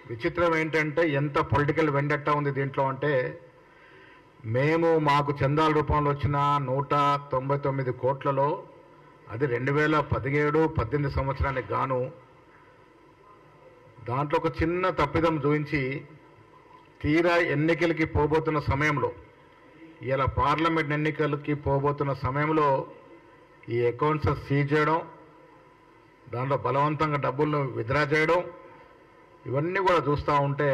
విచిత్రం ఏంటంటే ఎంత పొలిటికల్ వెండట్టా ఉంది దీంట్లో అంటే, మాకు చందాల రూపంలో వచ్చిన 199 కోట్లలో అది 2017-18 సంవత్సరానికి గాను దాంట్లో ఒక చిన్న తప్పిదం చూపించి తీరా ఎన్నికలకి పోబోతున్న సమయంలో, ఇలా పార్లమెంట్ ఎన్నికలకి పోబోతున్న సమయంలో ఈ అకౌంట్స్ సీజ్ చేయడం, దాంట్లో బలవంతంగా డబ్బులను విత్డ్రా చేయడం, ఇవన్నీ కూడా చూస్తూ ఉంటే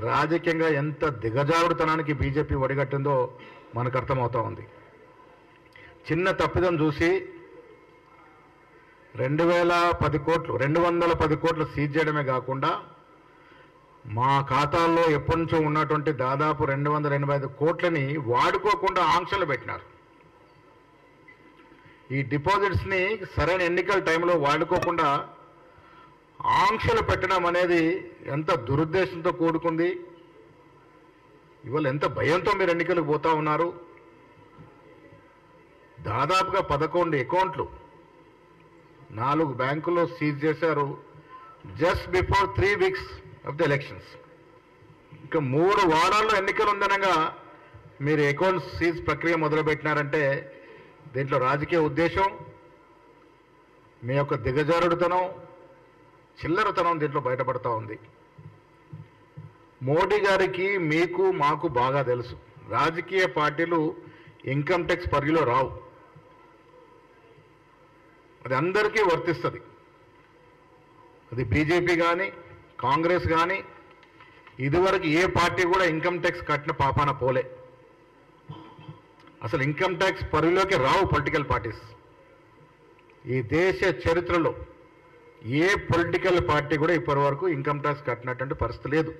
రాజకీయంగా ఎంత దిగజారుడుతనానికి బీజేపీ ఒడిగట్టిందో మనకు అర్థమవుతూ ఉంది. చిన్న తప్పిదం చూసి 210 కోట్లు సీజ్ చేయడమే కాకుండా మా ఖాతాల్లో ఎప్పటి నుంచో ఉన్నటువంటి దాదాపు 285 కోట్లని వాడుకోకుండా ఆంక్షలు పెట్టినారు. ఈ డిపాజిట్స్ని సరైన ఎన్నికల టైంలో వాడుకోకుండా ఆంక్షలు పెట్టడం అనేది ఎంత దురుద్దేశంతో కూడుకుంది. ఇవాళ ఎంత భయంతో మీరు ఎన్నికలకు పోతా ఉన్నారు. దాదాపుగా 11 అకౌంట్లు 4 బ్యాంకుల్లో సీజ్ చేశారు just before 3 weeks of the elections. ఇంకా 3 వారాల్లో ఎన్నికలు ఉందనగా మీరు అకౌంట్స్ సీజ్ ప్రక్రియ మొదలుపెట్టినారంటే దీంట్లో రాజకీయ ఉద్దేశం, మీ యొక్క దిగజారుడుతనం, చిల్లరతనం దీంట్లో బయటపడతా ఉంది. మోడీ గారికి మీకు మాకు బాగా తెలుసు, రాజకీయ పార్టీలు ఇన్కమ్ ట్యాక్స్ పరిధిలో రావు. అది అందరికీ వర్తిస్తుంది. అది బీజేపీ కానీ కాంగ్రెస్ కానీ ఇదివరకు ఏ పార్టీ కూడా ఇన్కమ్ ట్యాక్స్ కట్టిన పాపాన పోలే. అసలు ఇన్కమ్ ట్యాక్స్ పరిధిలోకి రావు పొలిటికల్ పార్టీస్. ఈ దేశ చరిత్రలో ఏ పొలిటికల్ పార్టీ కూడా ఇప్పటి వరకు ఇన్కమ్ ట్యాక్స్ కట్టినటువంటి పరిస్థితి లేదు.